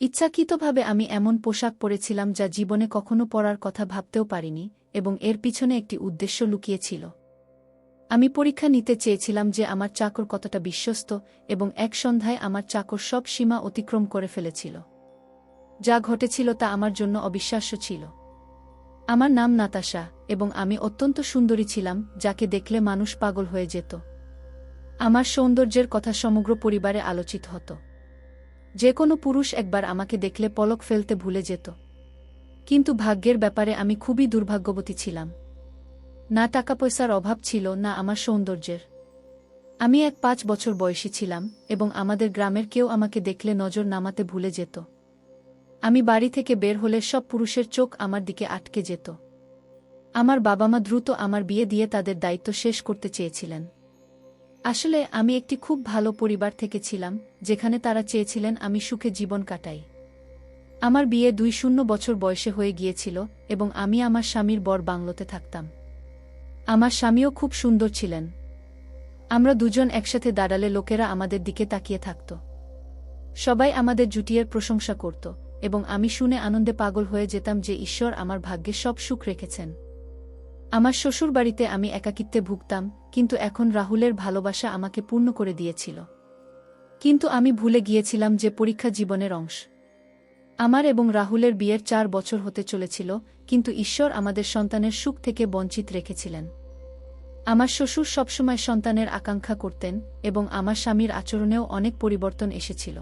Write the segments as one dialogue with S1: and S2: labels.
S1: ইচ্ছাকৃতভাবে আমি এমন পোশাক পরেছিলাম যা জীবনে কখনো পরার কথা ভাবতেও পারিনি, এবং এর পিছনে একটি উদ্দেশ্য লুকিয়ে ছিল। আমি পরীক্ষা নিতে চেয়েছিলাম যে আমার চাকর কতটা বিশ্বস্ত, এবং এক সন্ধ্যায় আমার চাকর সব সীমা অতিক্রম করে ফেলেছিল। যা ঘটেছিল তা আমার জন্য অবিশ্বাস্য ছিল। আমার নাম নাতাশা, এবং আমি অত্যন্ত সুন্দরী ছিলাম, যাকে দেখলে মানুষ পাগল হয়ে যেত। আমার সৌন্দর্যের কথা সমগ্র পরিবারে আলোচিত হতো। যে কোনো পুরুষ একবার আমাকে দেখলে পলক ফেলতে ভুলে যেত। কিন্তু ভাগ্যের ব্যাপারে আমি খুবই দুর্ভাগ্যবতী ছিলাম। না টাকা পয়সার অভাব ছিল, না আমার সৌন্দর্যের। আমি 5 বছর বয়সী ছিলাম, এবং আমাদের গ্রামের কেউ আমাকে দেখলে নজর নামাতে ভুলে যেত। আমি বাড়ি থেকে বের হলে সব পুরুষের চোখ আমার দিকে আটকে যেত। আমার বাবা মা দ্রুত আমার বিয়ে দিয়ে তাদের দায়িত্ব শেষ করতে চেয়েছিলেন। আসলে আমি একটি খুব ভালো পরিবার থেকে ছিলাম, যেখানে তারা চেয়েছিলেন আমি সুখে জীবন কাটাই। আমার বিয়ে 2 বছর বয়সে হয়ে গিয়েছিল, এবং আমি আমার স্বামীর বর বাংলোতে থাকতাম। আমার স্বামীও খুব সুন্দর ছিলেন। আমরা দুজন একসাথে দাঁড়ালে লোকেরা আমাদের দিকে তাকিয়ে থাকত। সবাই আমাদের জুটিয়ের প্রশংসা করত, এবং আমি শুনে আনন্দে পাগল হয়ে যেতাম যে ঈশ্বর আমার ভাগ্যে সব সুখ রেখেছেন। আমার শ্বশুরবাড়িতে আমি একাকিত্বে ভুগতাম, কিন্তু এখন রাহুলের ভালোবাসা আমাকে পূর্ণ করে দিয়েছিল। কিন্তু আমি ভুলে গিয়েছিলাম যে পরীক্ষা জীবনের অংশ। আমার এবং রাহুলের বিয়ের 4 বছর হতে চলেছিল, কিন্তু ঈশ্বর আমাদের সন্তানের সুখ থেকে বঞ্চিত রেখেছিলেন। আমার শ্বশুর সবসময় সন্তানের আকাঙ্ক্ষা করতেন, এবং আমার স্বামীর আচরণেও অনেক পরিবর্তন এসেছিল।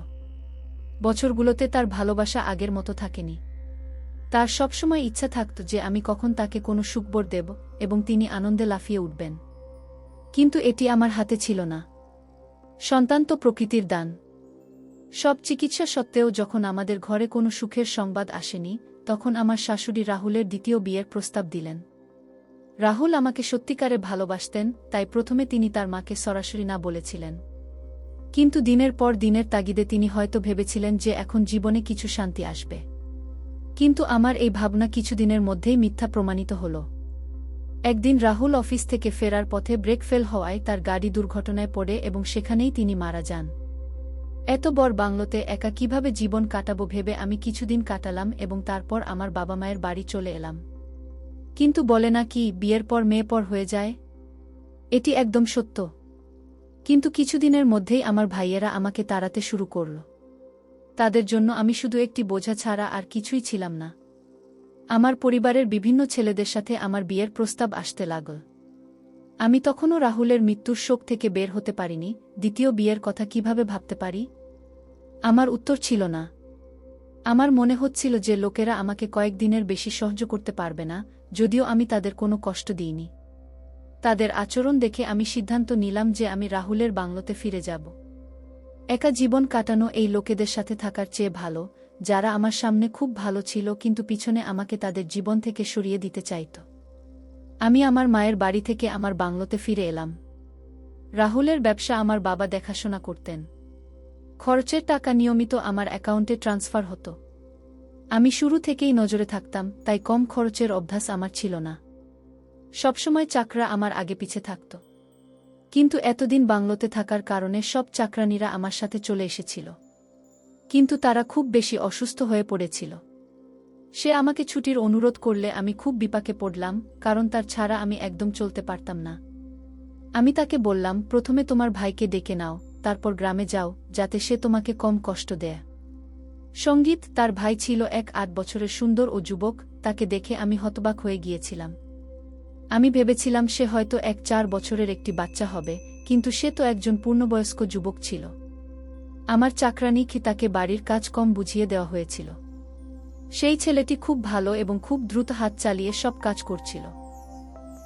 S1: বছরগুলোতে তার ভালোবাসা আগের মতো থাকেনি। তার সবসময় ইচ্ছা থাকত যে আমি কখন তাকে কোনো সুখবর দেব, এবং তিনি আনন্দে লাফিয়ে উঠবেন। কিন্তু এটি আমার হাতে ছিল না। সন্তান তো প্রকৃতির দান। সব চিকিৎসা সত্ত্বেও যখন আমাদের ঘরে কোনো সুখের সংবাদ আসেনি, তখন আমার শাশুড়ি রাহুলের দ্বিতীয় বিয়ের প্রস্তাব দিলেন। রাহুল আমাকে সত্যিকারে ভালোবাসতেন, তাই প্রথমে তিনি তার মাকে সরাসরি না বলেছিলেন। কিন্তু দিনের পর দিনের তাগিদে তিনি হয়তো ভেবেছিলেন যে এখন জীবনে কিছু শান্তি আসবে। কিন্তু আমার এই ভাবনা কিছুদিনের মধ্যেই মিথ্যা প্রমাণিত হল। একদিন রাহুল অফিস থেকে ফেরার পথে ব্রেক ফেল হওয়ায় তার গাড়ি দুর্ঘটনায় পড়ে, এবং সেখানেই তিনি মারা যান। এত বড় বাংলোতে একা কিভাবে জীবন কাটাবো ভেবে আমি কিছুদিন কাটালাম, এবং তারপর আমার বাবা মায়ের বাড়ি চলে এলাম। কিন্তু বলে না কি, বিয়ের পর মেয়ে পর হয়ে যায়? এটি একদম সত্য। কিন্তু কিছুদিনের মধ্যেই আমার ভাইয়েরা আমাকে তাড়াতে শুরু করল। তাদের জন্য আমি শুধু একটি বোঝা ছাড়া আর কিছুই ছিলাম না। আমার পরিবারের বিভিন্ন ছেলেদের সাথে আমার বিয়ের প্রস্তাব আসতে লাগল। আমি তখনও রাহুলের মৃত্যুর শোক থেকে বের হতে পারিনি। দ্বিতীয় বিয়ের কথা কিভাবে ভাবতে পারি? আমার উত্তর ছিল না। আমার মনে হচ্ছিল যে লোকেরা আমাকে কয়েকদিনের বেশি সহ্য করতে পারবে না, যদিও আমি তাদের কোনো কষ্ট দিইনি। তাদের আচরণ দেখে আমি সিদ্ধান্ত নিলাম যে আমি রাহুলের বাংলোতে ফিরে যাব। একা জীবন কাটানো এই লোকেদের সাথে থাকার চেয়ে ভালো, যারা আমার সামনে খুব ভালো ছিল কিন্তু পিছনে আমাকে তাদের জীবন থেকে সরিয়ে দিতে চাইত। আমি আমার মায়ের বাড়ি থেকে আমার বাংলোতে ফিরে এলাম। রাহুলের ব্যবসা আমার বাবা দেখাশোনা করতেন। খরচের টাকা নিয়মিত আমার অ্যাকাউন্টে ট্রান্সফার হতো। আমি শুরু থেকেই নজরে থাকতাম, তাই কম খরচের অভ্যাস আমার ছিল না। সবসময় চাকরা আমার আগে পিছে থাকত। কিন্তু এতদিন বাংলোতে থাকার কারণে সব চাকরানীরা আমার সাথে চলে এসেছিল। কিন্তু তারা খুব বেশি অসুস্থ হয়ে পড়েছিল। সে আমাকে ছুটির অনুরোধ করলে আমি খুব বিপাকে পড়লাম, কারণ তার ছাড়া আমি একদম চলতে পারতাম না। আমি তাকে বললাম, প্রথমে তোমার ভাইকে ডেকে নাও, তারপর গ্রামে যাও, যাতে সে তোমাকে কম কষ্ট দেয়। সঙ্গীত, তার ভাই ছিল 8 বছরের সুন্দর ও যুবক। তাকে দেখে আমি হতবাক হয়ে গিয়েছিলাম। আমি ভেবেছিলাম সে হয়তো 4 বছরের একটি বাচ্চা হবে, কিন্তু সে তো একজন পূর্ণবয়স্ক যুবক ছিল। আমার চাকরানী কি তাকে বাড়ির কাজ কম বুঝিয়ে দেওয়া হয়েছিল। সেই ছেলেটি খুব ভালো এবং খুব দ্রুত হাত চালিয়ে সব কাজ করছিল।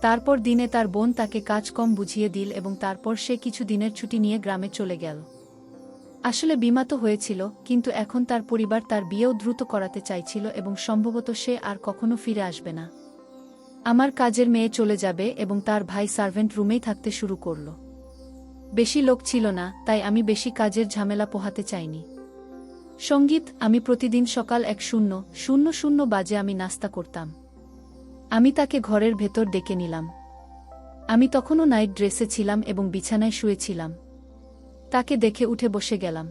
S1: তারপর দিনে তার বোন তাকে কাজ কম বুঝিয়ে দিল, এবং তারপর সে কিছু দিনের ছুটি নিয়ে গ্রামে চলে গেল। আসলে বিমা তো হয়েছিল, কিন্তু এখন তার পরিবার তার বিয়েও দ্রুত করাতে চাইছিল, এবং সম্ভবত সে আর কখনো ফিরে আসবে না। আমার কাজের মেয়ে চলে যাবে, এবং তার ভাই সার্ভেন্ট রুমেই থাকতে শুরু করল। বেশি লোক ছিল না, তাই আমি বেশি কাজের ঝামেলা পোহাতে চাইনি। সঙ্গীত, আমি প্রতিদিন সকাল 1:00 বাজে আমি নাস্তা করতাম। আমি তাকে ঘরের ভেতর ডেকে নিলাম। আমি তখনও নাইট ড্রেসে ছিলাম এবং বিছানায় শুয়েছিলাম। তাকে দেখে উঠে বসে গেলাম।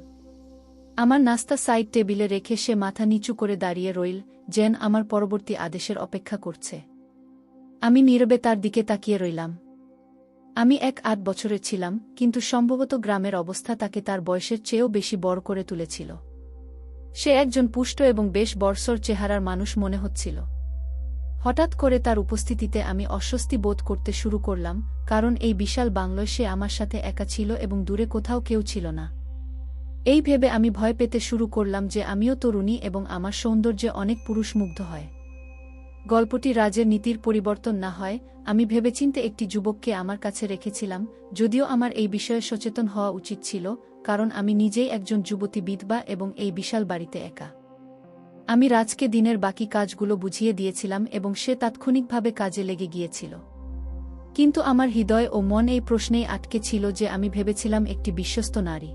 S1: আমার নাস্তা সাইড টেবিলে রেখে সে মাথা নিচু করে দাঁড়িয়ে রইল, যেন আমার পরবর্তী আদেশের অপেক্ষা করছে। আমি নীরবে তার দিকে তাকিয়ে রইলাম। আমি 8 বছরের ছিলাম, কিন্তু সম্ভবত গ্রামের অবস্থা তাকে তার বয়সের চেয়েও বেশি বড় করে তুলেছিল। সে একজন পুষ্ট এবং বেশ বর্ষর চেহারার মানুষ মনে হচ্ছিল। হঠাৎ করে তার উপস্থিতিতে আমি অস্বস্তি বোধ করতে শুরু করলাম, কারণ এই বিশাল বাংলোয় সে আমার সাথে একা ছিল এবং দূরে কোথাও কেউ ছিল না। এই ভেবে আমি ভয় পেতে শুরু করলাম যে আমিও তরুণী এবং আমার সৌন্দর্যে অনেক পুরুষ মুগ্ধ হয়। গল্পটি রাজের নীতির পরিবর্তন না হয়, আমি ভেবেচিন্তে একটি যুবককে আমার কাছে রেখেছিলাম, যদিও আমার এই বিষয়ে সচেতন হওয়া উচিত ছিল, কারণ আমি নিজেই একজন যুবতী বিধবা এবং এই বিশাল বাড়িতে একা। আমি রাজকে দিনের বাকি কাজগুলো বুঝিয়ে দিয়েছিলাম এবং সে তাৎক্ষণিকভাবে কাজে লেগে গিয়েছিল। কিন্তু আমার হৃদয় ও মন এই প্রশ্নেই আটকে ছিল যে আমি ভেবেছিলাম একটি বিশ্বস্ত নারী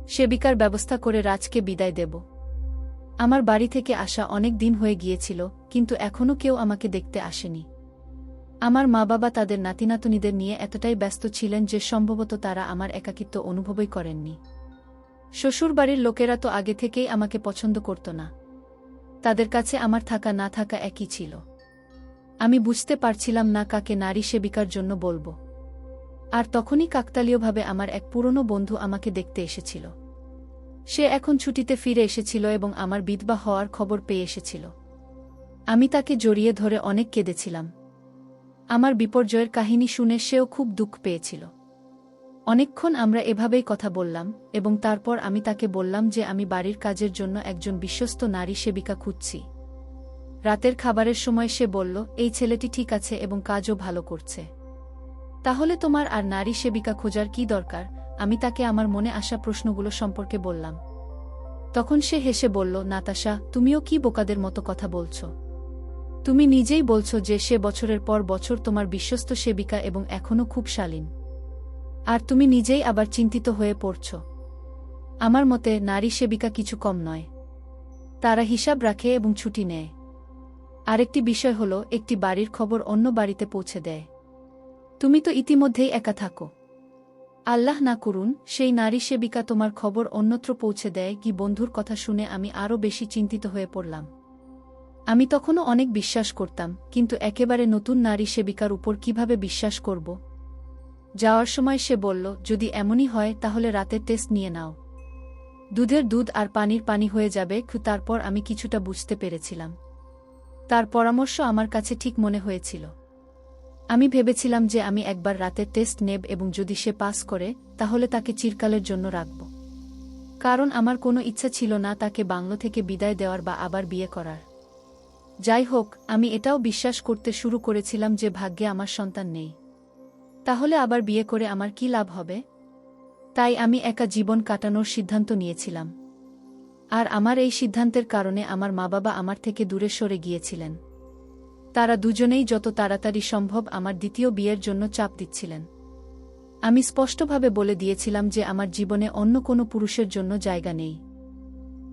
S1: সেবিকার ব্যবস্থা করে রাজকে বিদায় দেব। আমার বাড়ি থেকে আসা অনেক দিন হয়ে গিয়েছিল, কিন্তু এখনও কেউ আমাকে দেখতে আসেনি। আমার মা-বাবা তাদের নাতিনাতনীদের নিয়ে এতটাই ব্যস্ত ছিলেন যে সম্ভবত তারা আমার একাকিত্ব অনুভবই করেননি। শ্বশুরবাড়ির লোকেরা তো আগে থেকেই আমাকে পছন্দ করত না। তাদের কাছে আমার থাকা না থাকা একই ছিল। আমি বুঝতে পারছিলাম না কাকে নারী সেবিকার জন্য বলবো। আর তখনই কাকতালীয়ভাবে আমার এক পুরনো বন্ধু আমাকে দেখতে এসেছিল। সে এখন ছুটিতে ফিরে এসেছিল এবং আমার বিধবা হওয়ার খবর পেয়ে এসেছিল। আমি তাকে জড়িয়ে ধরে অনেক কেঁদেছিলাম। আমার বিপর্যয়ের কাহিনী শুনে সেও খুব দুঃখ পেয়েছিল। অনেকক্ষণ আমরা এভাবেই কথা বললাম এবং তারপর আমি তাকে বললাম যে আমি বাড়ির কাজের জন্য একজন বিশ্বস্ত নারী সেবিকা খুঁজছি। রাতের খাবারের সময় সে বলল, এই ছেলেটি ঠিক আছে এবং কাজও ভালো করছে। তাহলে তোমার আর নারী সেবিকা খোঁজার কি দরকার? আমি তাকে আমার মনে আসা প্রশ্নগুলো সম্পর্কে বললাম। তখন সে হেসে বলল, নাতাশা, তুমিও কি বোকাদের মতো কথা বলছ? তুমি নিজেই বলছ যে সে বছরের পর বছর তোমার বিশ্বস্ত সেবিকা এবং এখনও খুব শালীন। আর তুমি নিজেই আবার চিন্তিত হয়ে পড়ছ। আমার মতে নারী সেবিকা কিছু কম নয়। তারা হিসাব রাখে এবং ছুটি নেয়। আরেকটি বিষয় হল, একটি বাড়ির খবর অন্য বাড়িতে পৌঁছে দেয়। তুমি তো ইতিমধ্যেই একা থাকো। আল্লাহ না করুন সেই নারী সেবিকা তোমার খবর অন্যত্র পৌঁছে দেয় কি? বন্ধুর কথা শুনে আমি আরও বেশি চিন্তিত হয়ে পড়লাম। আমি তখনও অনেক বিশ্বাস করতাম, কিন্তু একেবারে নতুন নারী সেবিকার উপর কিভাবে বিশ্বাস করব? যাওয়ার সময় সে বলল, যদি এমনই হয় তাহলে রাতের টেস্ট নিয়ে নাও। দুধের দুধ আর পানির পানি হয়ে যাবে। তারপর আমি কিছুটা বুঝতে পেরেছিলাম। তার পরামর্শ আমার কাছে ঠিক মনে হয়েছিল। আমি ভেবেছিলাম যে আমি একবার রাতের টেস্ট নেব এবং যদি সে পাস করে তাহলে তাকে চিরকালের জন্য রাখব। কারণ আমার কোনো ইচ্ছা ছিল না তাকে বাংলো থেকে বিদায় দেওয়ার বা আবার বিয়ে করার। যাই হোক, আমি এটাও বিশ্বাস করতে শুরু করেছিলাম যে ভাগ্যে আমার সন্তান নেই। তাহলে আবার বিয়ে করে আমার কি লাভ হবে? তাই আমি একা জীবন কাটানোর সিদ্ধান্ত নিয়েছিলাম। আর আমার এই সিদ্ধান্তের কারণে আমার মা-বাবা আমার থেকে দূরে সরে গিয়েছিলেন। তারা দুজনেই যত তাড়াতাড়ি সম্ভব আমার দ্বিতীয় বিয়ের জন্য চাপ দিচ্ছিলেন। আমি স্পষ্টভাবে বলে দিয়েছিলাম যে আমার জীবনে অন্য কোনো পুরুষের জন্য জায়গা নেই।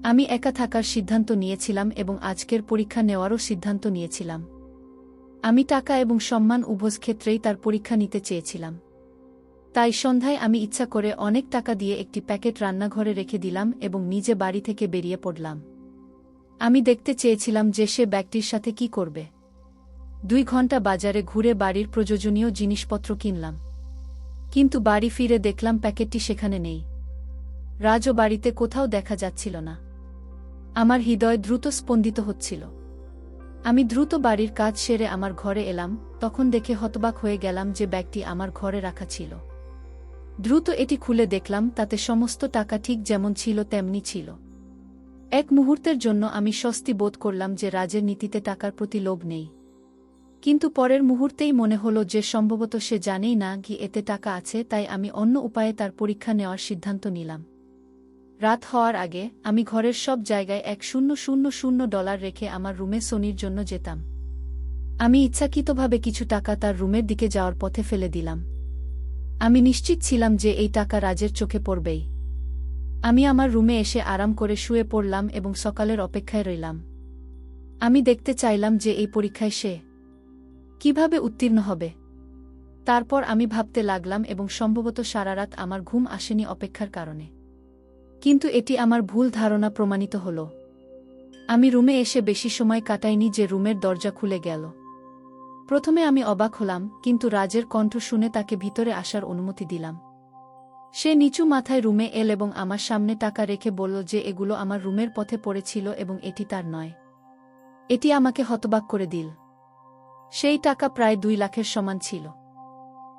S1: আমি একা থাকার সিদ্ধান্ত নিয়েছিলাম এবং আজকের পরীক্ষা নেওয়ারও সিদ্ধান্ত নিয়েছিলাম। আমি টাকা এবং সম্মান উভয় ক্ষেত্রেই তার পরীক্ষা নিতে চেয়েছিলাম। তাই সন্ধ্যায় আমি ইচ্ছা করে অনেক টাকা দিয়ে একটি প্যাকেট রান্নাঘরে রেখে দিলাম এবং নিজে বাড়ি থেকে বেরিয়ে পড়লাম। আমি দেখতে চেয়েছিলাম যে সে ব্যাগটির সাথে কি করবে। 2 ঘন্টা বাজারে ঘুরে বাড়ির প্রয়োজনীয় জিনিসপত্র কিনলাম। কিন্তু বাড়ি ফিরে দেখলাম প্যাকেটটি সেখানে নেই। রাজও বাড়িতে কোথাও দেখা যাচ্ছিল না। আমার হৃদয় দ্রুত স্পন্দিত হচ্ছিল। আমি দ্রুত বাড়ির কাজ সেরে আমার ঘরে এলাম, তখন দেখে হতবাক হয়ে গেলাম যে ব্যাগটি আমার ঘরে রাখা ছিল। দ্রুত এটি খুলে দেখলাম তাতে সমস্ত টাকা ঠিক যেমন ছিল তেমনি ছিল। এক মুহূর্তের জন্য আমি স্বস্তি বোধ করলাম যে রাজের নীতিতে টাকার প্রতি লোভ নেই। কিন্তু পরের মুহূর্তেই মনে হলো যে সম্ভবত সে জানেই না কি এতে টাকা আছে, তাই আমি অন্য উপায়ে তার পরীক্ষা নেওয়ার সিদ্ধান্ত নিলাম। রাত হওয়ার আগে আমি ঘরের সব জায়গায় $1,000 রেখে আমার রুমে সোনির জন্য যেতাম। আমি ইচ্ছাকৃতভাবে কিছু টাকা তার রুমের দিকে যাওয়ার পথে ফেলে দিলাম। আমি নিশ্চিত ছিলাম যে এই টাকা রাজের চোখে পড়বেই। আমি আমার রুমে এসে আরাম করে শুয়ে পড়লাম এবং সকালের অপেক্ষায় রইলাম। আমি দেখতে চাইলাম যে এই পরীক্ষায় সে কিভাবে উত্তীর্ণ হবে। তারপর আমি ভাবতে লাগলাম এবং সম্ভবত সারা রাত আমার ঘুম আসেনি অপেক্ষার কারণে। কিন্তু এটি আমার ভুল ধারণা প্রমাণিত হল। আমি রুমে এসে বেশি সময় কাটাইনি যে রুমের দরজা খুলে গেল। প্রথমে আমি অবাক হলাম, কিন্তু রাজের কণ্ঠ শুনে তাকে ভিতরে আসার অনুমতি দিলাম। সে নিচু মাথায় রুমে এল এবং আমার সামনে টাকা রেখে বলল যে এগুলো আমার রুমের পথে পড়েছিল এবং এটি তার নয়। এটি আমাকে হতবাক করে দিল। সেই টাকা প্রায় 2 লাখের সমান ছিল।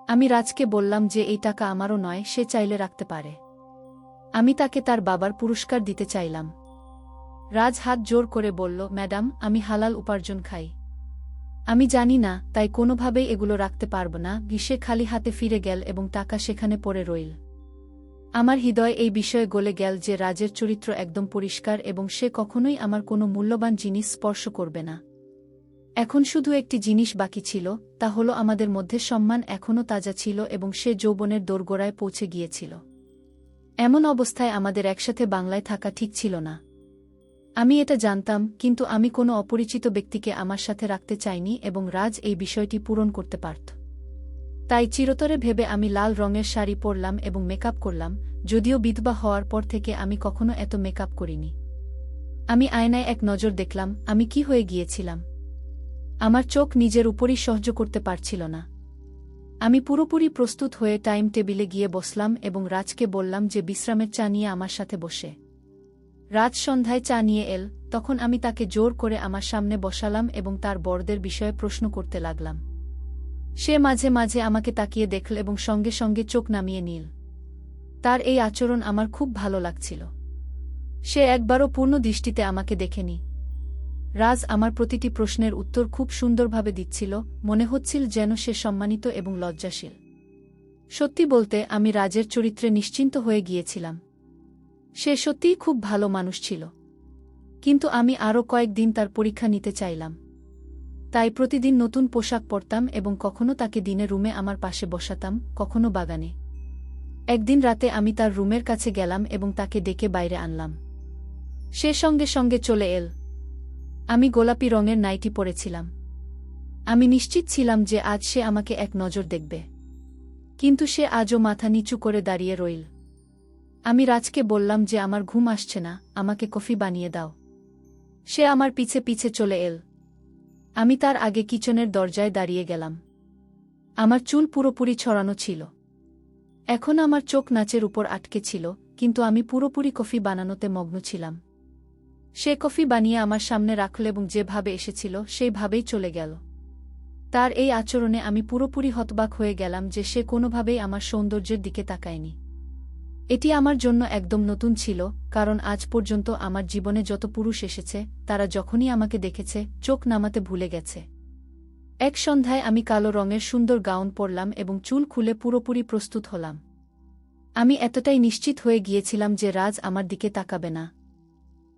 S1: আমি রাজকে বললাম যে এই টাকা আমারও নয়, সে চাইলে রাখতে পারে। আমি তাকে তার বাবার পুরস্কার দিতে চাইলাম। রাজ হাত জোর করে বলল, ম্যাডাম, আমি হালাল উপার্জন খাই। আমি জানি না, তাই কোনোভাবেই এগুলো রাখতে পারব না। সে খালি হাতে ফিরে গেল এবং টাকা সেখানে পড়ে রইল। আমার হৃদয় এই বিষয়ে গলে গেল যে রাজের চরিত্র একদম পরিষ্কার এবং সে কখনোই আমার কোনো মূল্যবান জিনিস স্পর্শ করবে না। এখন শুধু একটি জিনিস বাকি ছিল, তা হলো আমাদের মধ্যে সম্মান এখনও তাজা ছিল এবং সে যৌবনের দোরগোড়ায় পৌঁছে গিয়েছিল। এমন অবস্থায় আমাদের একসাথে বাংলায় থাকা ঠিক ছিল না। আমি এটা জানতাম, কিন্তু আমি কোনো অপরিচিত ব্যক্তিকে আমার সাথে রাখতে চাইনি এবং রাজ এই বিষয়টি পূরণ করতে পারত। তাই চিরতরে ভেবে আমি লাল রঙের শাড়ি পরলাম এবং মেকআপ করলাম, যদিও বিধবা হওয়ার পর থেকে আমি কখনো এত মেকআপ করিনি। আমি আয়নায় এক নজর দেখলাম, আমি কি হয়ে গিয়েছিলাম। আমার চোখ নিজের উপরই সহ্য করতে পারছিল না। আমি পুরোপুরি প্রস্তুত হয়ে টাইম টেবিলে গিয়ে বসলাম এবং রাজকে বললাম যে বিশ্রামের চা নিয়ে আমার সাথে বসে। রাজ সন্ধ্যায় চা নিয়ে এল, তখন আমি তাকে জোর করে আমার সামনে বসালাম এবং তার বড়দের বিষয়ে প্রশ্ন করতে লাগলাম। সে মাঝে মাঝে আমাকে তাকিয়ে দেখল এবং সঙ্গে সঙ্গে চোখ নামিয়ে নিল। তার এই আচরণ আমার খুব ভালো লাগছিল। সে একবারও পূর্ণ দৃষ্টিতে আমাকে দেখেনি। রাজ আমার প্রতিটি প্রশ্নের উত্তর খুব সুন্দরভাবে দিচ্ছিল, মনে হচ্ছিল যেন সে সম্মানিত এবং লজ্জাশীল। সত্যি বলতে, আমি রাজের চরিত্রে নিশ্চিন্ত হয়ে গিয়েছিলাম। সে সত্যিই খুব ভালো মানুষ ছিল। কিন্তু আমি আরও কয়েকদিন তার পরীক্ষা নিতে চাইলাম। তাই প্রতিদিন নতুন পোশাক পরতাম এবং কখনো তাকে দিনে রুমে আমার পাশে বসাতাম, কখনো বাগানে। একদিন রাতে আমি তার রুমের কাছে গেলাম এবং তাকে ডেকে বাইরে আনলাম। সে সঙ্গে সঙ্গে চলে এল। আমি গোলাপি রঙের নাইটি পরেছিলাম। আমি নিশ্চিত ছিলাম যে আজ সে আমাকে এক নজর দেখবে। কিন্তু সে আজও মাথা নিচু করে দাঁড়িয়ে রইল। আমি রাজকে বললাম যে আমার ঘুম আসছে না, আমাকে কফি বানিয়ে দাও। সে আমার পিছে পিছে চলে এল। আমি তার আগে কিচেনের দরজায় দাঁড়িয়ে গেলাম। আমার চুল পুরোপুরি ছড়ানো ছিল। এখন আমার চোখ নাচের উপর আটকে ছিল, কিন্তু আমি পুরোপুরি কফি বানানোতে মগ্ন ছিলাম। সে কফি বানিয়ে আমার সামনে রাখল এবং যেভাবে এসেছিল সেইভাবেই চলে গেল। তার এই আচরণে আমি পুরোপুরি হতবাক হয়ে গেলাম যে সে কোনোভাবেই আমার সৌন্দর্যের দিকে তাকায়নি। এটি আমার জন্য একদম নতুন ছিল, কারণ আজ পর্যন্ত আমার জীবনে যত পুরুষ এসেছে তারা যখনই আমাকে দেখেছে চোখ নামাতে ভুলে গেছে। এক সন্ধ্যায় আমি কালো রঙের সুন্দর গাউন পরলাম এবং চুল খুলে পুরোপুরি প্রস্তুত হলাম। আমি এতটাই নিশ্চিত হয়ে গিয়েছিলাম যে রাজ আমার দিকে তাকাবে না।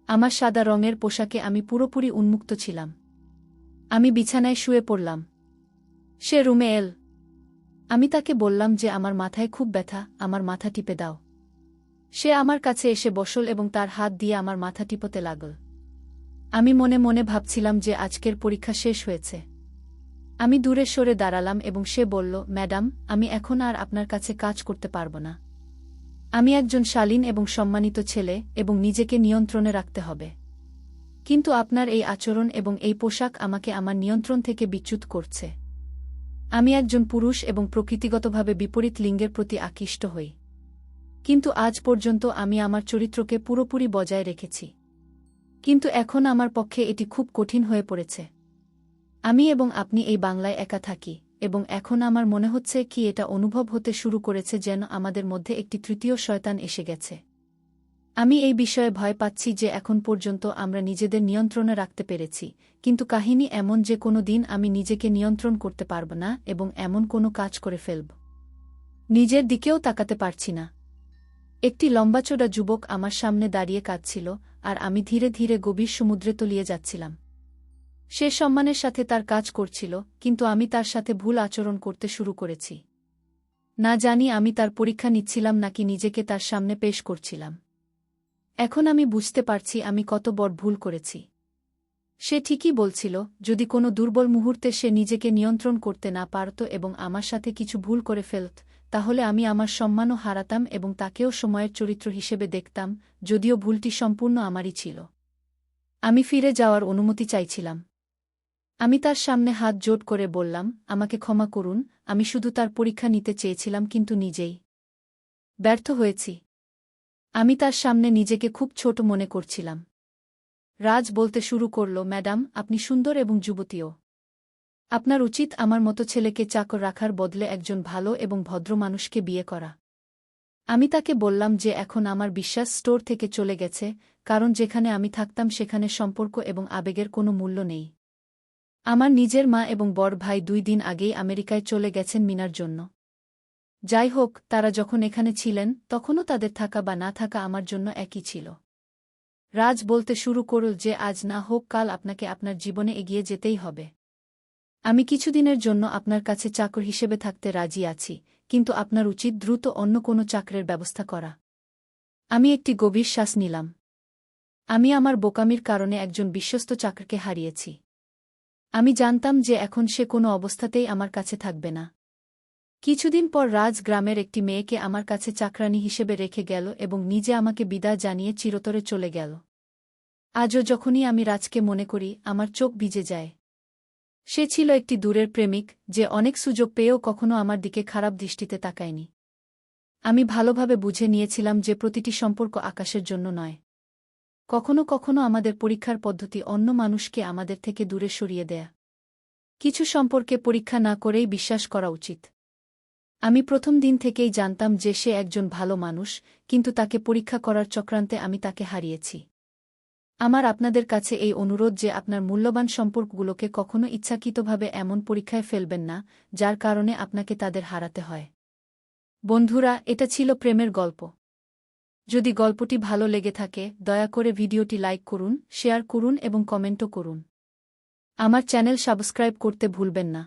S1: আমার সাদা রঙের পোশাকে আমি পুরোপুরি উন্মুক্ত ছিলাম। আমি বিছানায় শুয়ে পড়লাম। সে রুমে এল। আমি তাকে বললাম যে আমার মাথায় খুব ব্যথা, আমার মাথা টিপে দাও। সে আমার কাছে এসে বসল এবং তার হাত দিয়ে আমার মাথা টিপতে লাগল। আমি মনে মনে ভাবছিলাম যে আজকের পরীক্ষা শেষ হয়েছে। আমি দূরে সরে দাঁড়ালাম এবং সে বলল, ম্যাডাম, আমি এখন আর আপনার কাছে কাজ করতে পারব না। আমি একজন শালীন এবং সম্মানিত ছেলে এবং নিজেকে নিয়ন্ত্রণে রাখতে হবে। কিন্তু আপনার এই আচরণ এবং এই পোশাক আমাকে আমার নিয়ন্ত্রণ থেকে বিচ্যুত করছে। আমি একজন পুরুষ এবং প্রকৃতিগতভাবে বিপরীত লিঙ্গের প্রতি আকৃষ্ট হই। কিন্তু আজ পর্যন্ত আমি আমার চরিত্রকে পুরোপুরি বজায় রেখেছি। কিন্তু এখন আমার পক্ষে এটি খুব কঠিন হয়ে পড়েছে। আমি এবং আপনি এই বাংলায় একা থাকি, এবং এখন আমার মনে হচ্ছে কি এটা অনুভব হতে শুরু করেছে যেন আমাদের মধ্যে একটি তৃতীয় শয়তান এসে গেছে। আমি এই বিষয়ে ভয় পাচ্ছি যে এখন পর্যন্ত আমরা নিজেদের নিয়ন্ত্রণে রাখতে পেরেছি, কিন্তু কাহিনী এমন যে কোনো দিন আমি নিজেকে নিয়ন্ত্রণ করতে পারব না এবং এমন কোনো কাজ করে ফেলব। নিজের দিকেও তাকাতে পারছি না। একটি লম্বাচোড়া যুবক আমার সামনে দাঁড়িয়ে কাঁদছিল, আর আমি ধীরে ধীরে গভীর সমুদ্রে তলিয়ে যাচ্ছিলাম। সে সম্মানের সাথে তার কাজ করছিল, কিন্তু আমি তার সাথে ভুল আচরণ করতে শুরু করেছি। না জানি আমি তার পরীক্ষা নিচ্ছিলাম নাকি নিজেকে তার সামনে পেশ করছিলাম। এখন আমি বুঝতে পারছি আমি কত বড় ভুল করেছি। সে ঠিকই বলছিল, যদি কোনো দুর্বল মুহূর্তে সে নিজেকে নিয়ন্ত্রণ করতে না পারত এবং আমার সাথে কিছু ভুল করে ফেলত, তাহলে আমি আমার সম্মানও হারাতাম এবং তাকেও সময়ের চরিত্র হিসেবে দেখতাম, যদিও ভুলটি সম্পূর্ণ আমারই ছিল। আমি ফিরে যাওয়ার অনুমতি চাইছিলাম। আমি তার সামনে হাত জোড় করে বললাম, আমাকে ক্ষমা করুন, আমি শুধু তার পরীক্ষা নিতে চেয়েছিলাম কিন্তু নিজেই ব্যর্থ হয়েছি। আমি তার সামনে নিজেকে খুব ছোট মনে করছিলাম। রাজ বলতে শুরু করল, ম্যাডাম, আপনি সুন্দর এবং যুবতীও। আপনার উচিত আমার মতো ছেলেকে চাকর রাখার বদলে একজন ভালো এবং ভদ্র মানুষকে বিয়ে করা। আমি তাকে বললাম যে এখন আমার বিশ্বাস স্টোর থেকে চলে গেছে, কারণ যেখানে আমি থাকতাম সেখানে সম্পর্ক এবং আবেগের কোনো মূল্য নেই। আমার নিজের মা এবং বড় ভাই 2 দিন আগেই আমেরিকায় চলে গেছেন মিনার জন্য। যাই হোক, তারা যখন এখানে ছিলেন তখনও তাদের থাকা বা না থাকা আমার জন্য একই ছিল। রাজ বলতে শুরু করল যে আজ না হোক কাল আপনাকে আপনার জীবনে এগিয়ে যেতেই হবে। আমি কিছুদিনের জন্য আপনার কাছে চাকর হিসেবে থাকতে রাজি আছি, কিন্তু আপনার উচিত দ্রুত অন্য কোনো চাকরের ব্যবস্থা করা। আমি একটি গভীর শ্বাস নিলাম। আমি আমার বোকামির কারণে একজন বিশ্বস্ত চাকরকে হারিয়েছি। আমি জানতাম যে এখন সে কোনো অবস্থাতেই আমার কাছে থাকবে না। কিছুদিন পর রাজ গ্রামের একটি মেয়েকে আমার কাছে চাকরানী হিসেবে রেখে গেল এবং নিজে আমাকে বিদায় জানিয়ে চিরতরে চলে গেল। আজও যখনই আমি রাজকে মনে করি আমার চোখ ভিজে যায়। সে ছিল একটি দূরের প্রেমিক, যে অনেক সুযোগ পেয়েও কখনো আমার দিকে খারাপ দৃষ্টিতে তাকায়নি। আমি ভালোভাবে বুঝে নিয়েছিলাম যে প্রতিটি সম্পর্ক আকাশের জন্য নয়। কখনো কখনো আমাদের পরীক্ষার পদ্ধতি অন্য মানুষকে আমাদের থেকে দূরে সরিয়ে দেয়া। কিছু সম্পর্কে পরীক্ষা না করেই বিশ্বাস করা উচিত। আমি প্রথম দিন থেকেই জানতাম যে সে একজন ভালো মানুষ, কিন্তু তাকে পরীক্ষা করার চক্রান্তে আমি তাকে হারিয়েছি। আমার আপনাদের কাছে এই অনুরোধ যে আপনার মূল্যবান সম্পর্কগুলোকে কখনো ইচ্ছাকৃতভাবে এমন পরীক্ষায় ফেলবেন না, যার কারণে আপনাকে তাদের হারাতে হয়। বন্ধুরা, এটা ছিল প্রেমের গল্প। যদি গল্পটি ভালো লেগে থাকে, দয়া করে ভিডিওটি লাইক করুন, শেয়ার করুন এবং কমেন্টও করুন। আমার চ্যানেল সাবস্ক্রাইব করতে ভুলবেন না।